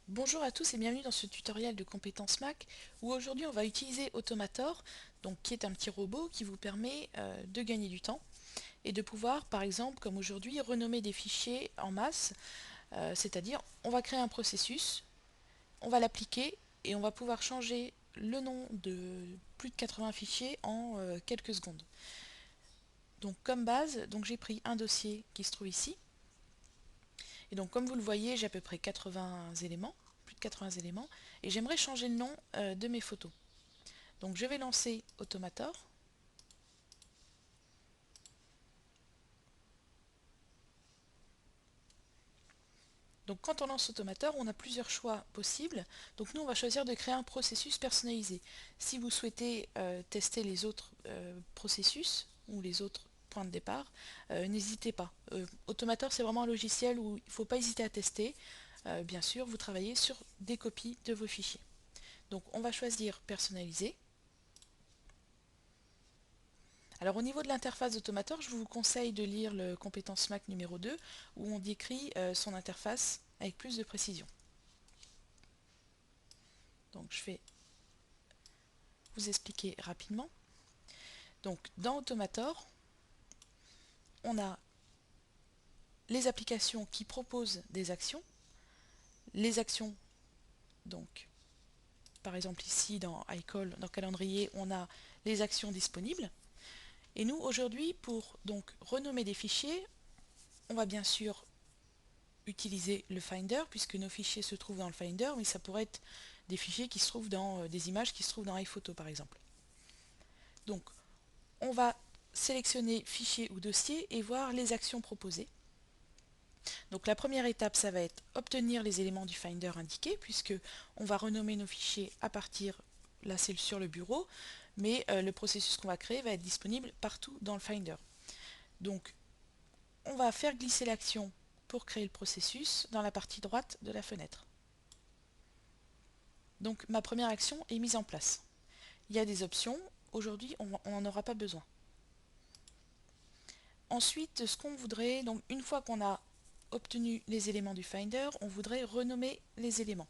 Bonjour à tous et bienvenue dans ce tutoriel de compétences Mac où aujourd'hui on va utiliser Automator, donc qui est un petit robot qui vous permet de gagner du temps et de pouvoir par exemple comme aujourd'hui renommer des fichiers en masse, c'est-à-dire on va créer un processus, on va l'appliquer et on va pouvoir changer le nom de plus de 80 fichiers en quelques secondes. Donc comme base, j'ai pris un dossier qui se trouve ici. Et donc comme vous le voyez, j'ai à peu près 80 éléments, plus de 80 éléments, et j'aimerais changer le nom de mes photos. Donc je vais lancer Automator. Donc quand on lance Automator, on a plusieurs choix possibles. Donc nous, on va choisir de créer un processus personnalisé. Si vous souhaitez tester les autres processus ou les autres points de départ, n'hésitez pas. Automator, c'est vraiment un logiciel où il ne faut pas hésiter à tester. Bien sûr, vous travaillez sur des copies de vos fichiers. Donc on va choisir personnaliser. Alors au niveau de l'interface d'Automator, je vous conseille de lire le compétence Mac numéro 2 où on décrit son interface avec plus de précision. Donc je vais vous expliquer rapidement. Donc dans Automator, on a les applications qui proposent des actions. Les actions, donc par exemple ici dans iCall, dans calendrier, on a les actions disponibles. Et nous aujourd'hui, pour donc renommer des fichiers, on va bien sûr utiliser le Finder, puisque nos fichiers se trouvent dans le Finder, mais ça pourrait être des fichiers qui se trouvent dans des images qui se trouvent dans iPhoto par exemple. Donc on va sélectionner fichier ou dossier et voir les actions proposées. Donc la première étape, ça va être obtenir les éléments du Finder indiqués, puisque on va renommer nos fichiers à partir, là c'est sur le bureau, mais le processus qu'on va créer va être disponible partout dans le Finder. Donc on va faire glisser l'action pour créer le processus dans la partie droite de la fenêtre. Donc ma première action est mise en place. Il y a des options, aujourd'hui on n'en aura pas besoin. Ensuite, ce qu'on voudrait, donc une fois qu'on a obtenu les éléments du Finder, on voudrait renommer les éléments.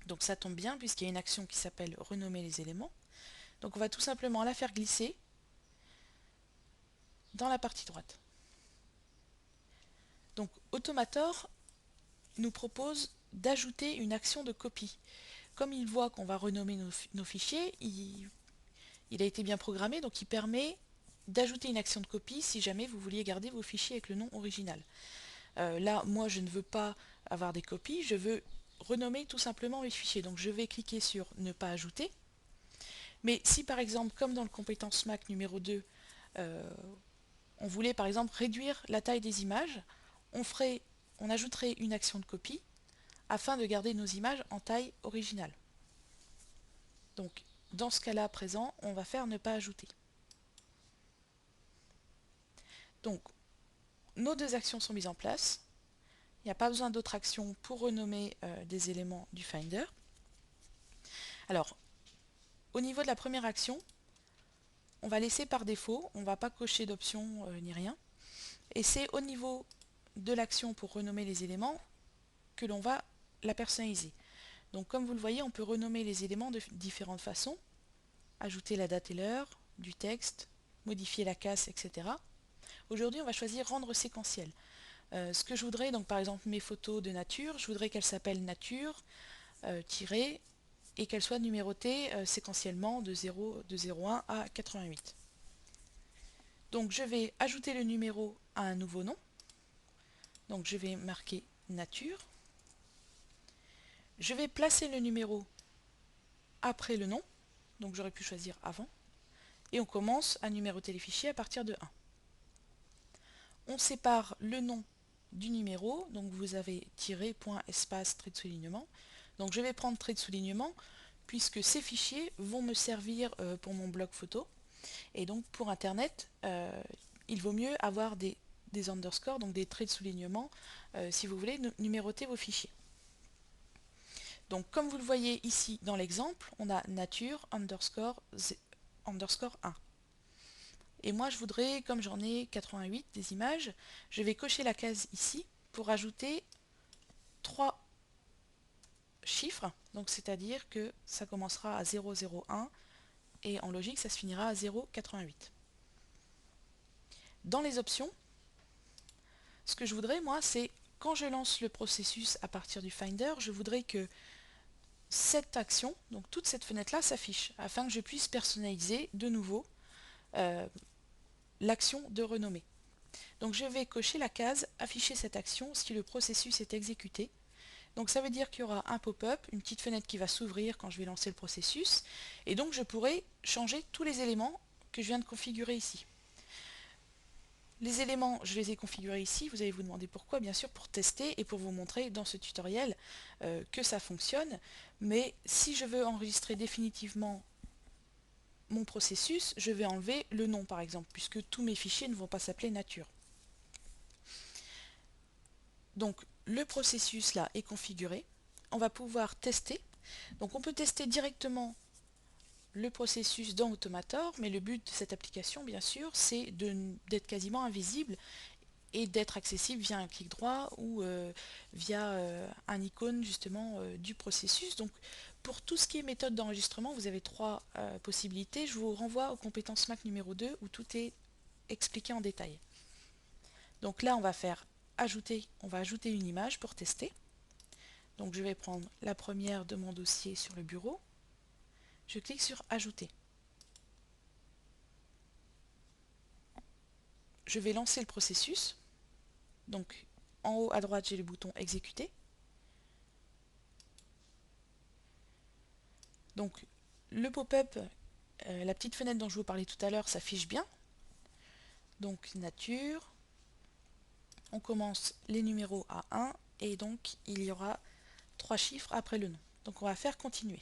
Donc ça tombe bien puisqu'il y a une action qui s'appelle renommer les éléments. Donc on va tout simplement la faire glisser dans la partie droite. Donc Automator nous propose d'ajouter une action de copie. Comme il voit qu'on va renommer nos fichiers, il a été bien programmé, donc il permet d'ajouter une action de copie si jamais vous vouliez garder vos fichiers avec le nom original. Là, moi, je ne veux pas avoir des copies, je veux renommer tout simplement mes fichiers. Donc je vais cliquer sur ne pas ajouter. Mais si par exemple, comme dans le compétence Mac numéro 2, on voulait par exemple réduire la taille des images, on ajouterait une action de copie afin de garder nos images en taille originale. Donc dans ce cas-là présent, on va faire ne pas ajouter. Donc nos deux actions sont mises en place. Il n'y a pas besoin d'autres actions pour renommer des éléments du Finder. Alors, au niveau de la première action, on va laisser par défaut, on ne va pas cocher d'option ni rien. Et c'est au niveau de l'action pour renommer les éléments que l'on va la personnaliser. Donc comme vous le voyez, on peut renommer les éléments de différentes façons. Ajouter la date et l'heure, du texte, modifier la casse, etc. Aujourd'hui, on va choisir rendre séquentiel. Ce que je voudrais, donc par exemple mes photos de nature, je voudrais qu'elles s'appellent nature, tirée, et qu'elles soient numérotées séquentiellement de 01 à 88. Donc je vais ajouter le numéro à un nouveau nom. Donc je vais marquer nature. Je vais placer le numéro après le nom. Donc j'aurais pu choisir avant. Et on commence à numéroter les fichiers à partir de 1. On sépare le nom du numéro. Donc vous avez tiré, point, espace, trait de soulignement. Donc je vais prendre trait de soulignement puisque ces fichiers vont me servir pour mon blog photo. Et donc pour Internet, il vaut mieux avoir des underscores, donc des traits de soulignement, si vous voulez numéroter vos fichiers. Donc comme vous le voyez ici dans l'exemple, on a nature underscore 1. Et moi je voudrais, comme j'en ai 88 des images, je vais cocher la case ici pour ajouter 3 chiffres, donc c'est-à-dire que ça commencera à 001 et en logique ça se finira à 0,88. Dans les options, ce que je voudrais moi, c'est quand je lance le processus à partir du Finder, je voudrais que cette action, donc toute cette fenêtre-là s'affiche, afin que je puisse personnaliser de nouveau l'action de renommer. Donc je vais cocher la case afficher cette action si le processus est exécuté. Donc ça veut dire qu'il y aura un pop-up, une petite fenêtre qui va s'ouvrir quand je vais lancer le processus, et donc je pourrai changer tous les éléments que je viens de configurer ici. Les éléments, je les ai configurés ici, vous allez vous demander pourquoi, bien sûr pour tester et pour vous montrer dans ce tutoriel que ça fonctionne, mais si je veux enregistrer définitivement mon processus, je vais enlever le nom par exemple, puisque tous mes fichiers ne vont pas s'appeler nature. Donc le processus là est configuré, on va pouvoir tester, donc on peut tester directement le processus dans Automator, mais le but de cette application bien sûr c'est d'être quasiment invisible et d'être accessible via un clic droit ou via un icône justement du processus. Donc pour tout ce qui est méthode d'enregistrement, vous avez trois possibilités. Je vous renvoie aux compétences Mac numéro 2 où tout est expliqué en détail. Donc là on va faire ajouter, on va ajouter une image pour tester. Donc je vais prendre la première de mon dossier sur le bureau. Je clique sur ajouter. Je vais lancer le processus. Donc en haut à droite j'ai le bouton exécuter. Donc le pop-up, la petite fenêtre dont je vous parlais tout à l'heure s'affiche bien. Donc nature, on commence les numéros à 1 et donc il y aura 3 chiffres après le nom. Donc on va faire continuer.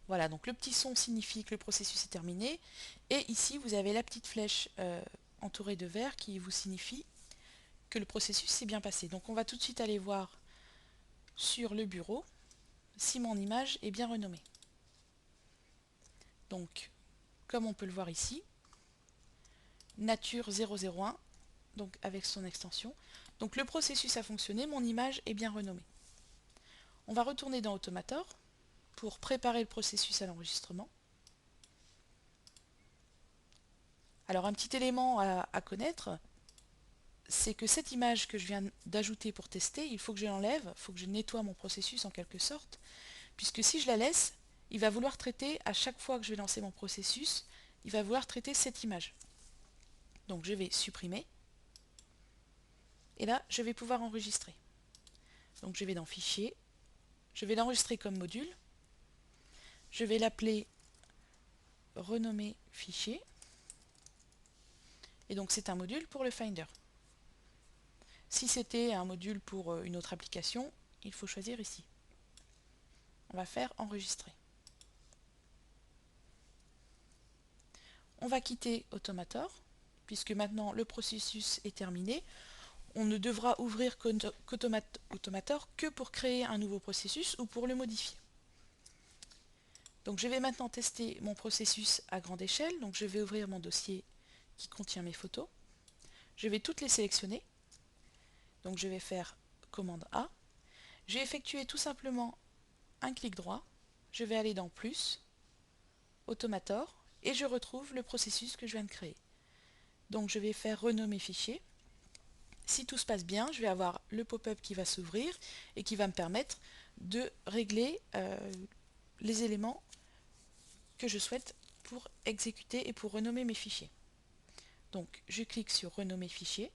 Voilà, donc le petit son signifie que le processus est terminé. Et ici, vous avez la petite flèche entourée de vert qui vous signifie que le processus s'est bien passé. Donc on va tout de suite aller voir sur le bureau si mon image est bien renommée. Donc, comme on peut le voir ici, nature 001, donc avec son extension. Donc le processus a fonctionné, mon image est bien renommée. On va retourner dans Automator pour préparer le processus à l'enregistrement. Alors un petit élément à connaître, c'est que cette image que je viens d'ajouter pour tester, il faut que je l'enlève, il faut que je nettoie mon processus en quelque sorte, puisque si je la laisse, il va vouloir traiter, à chaque fois que je vais lancer mon processus, il va vouloir traiter cette image. Donc je vais supprimer, et là je vais pouvoir enregistrer. Donc je vais dans Fichier, je vais l'enregistrer comme module, je vais l'appeler renommer fichier, et donc c'est un module pour le Finder. Si c'était un module pour une autre application, il faut choisir ici. On va faire enregistrer. On va quitter Automator, puisque maintenant le processus est terminé. On ne devra ouvrir Automator que pour créer un nouveau processus ou pour le modifier. Donc je vais maintenant tester mon processus à grande échelle. Donc je vais ouvrir mon dossier qui contient mes photos. Je vais toutes les sélectionner. Donc je vais faire commande A. Je vais effectuer tout simplement un clic droit. Je vais aller dans Plus, Automator, et je retrouve le processus que je viens de créer. Donc je vais faire renommer fichier. Si tout se passe bien, je vais avoir le pop-up qui va s'ouvrir et qui va me permettre de régler les éléments que je souhaite pour exécuter et pour renommer mes fichiers. Donc je clique sur renommer fichier.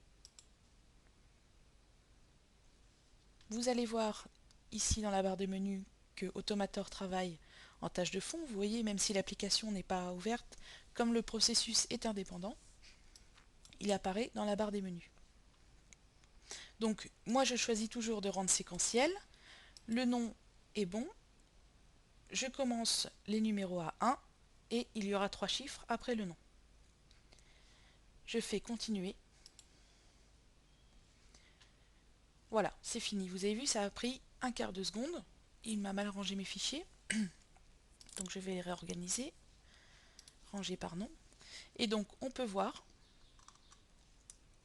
Vous allez voir ici dans la barre de menu que Automator travaille en tâche de fond. Vous voyez, même si l'application n'est pas ouverte, comme le processus est indépendant, il apparaît dans la barre des menus. Donc moi je choisis toujours de rendre séquentiel. Le nom est bon. Je commence les numéros à 1 et il y aura 3 chiffres après le nom. Je fais continuer. Voilà, c'est fini. Vous avez vu, ça a pris un quart de seconde. Il m'a mal rangé mes fichiers. Donc je vais les réorganiser. Ranger par nom. Et donc on peut voir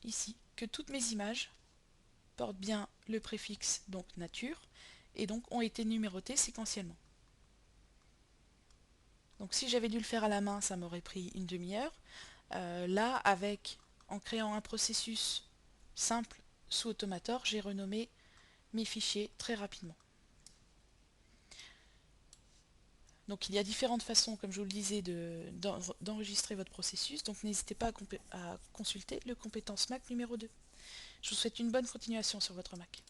ici que toutes mes images portent bien le préfixe donc nature et donc ont été numérotés séquentiellement. Donc si j'avais dû le faire à la main, ça m'aurait pris une demi-heure. Là, en créant un processus simple sous Automator, j'ai renommé mes fichiers très rapidement. Donc il y a différentes façons, comme je vous le disais, d'enregistrer votre processus. Donc n'hésitez pas à consulter le compétence Mac numéro 2. Je vous souhaite une bonne continuation sur votre Mac.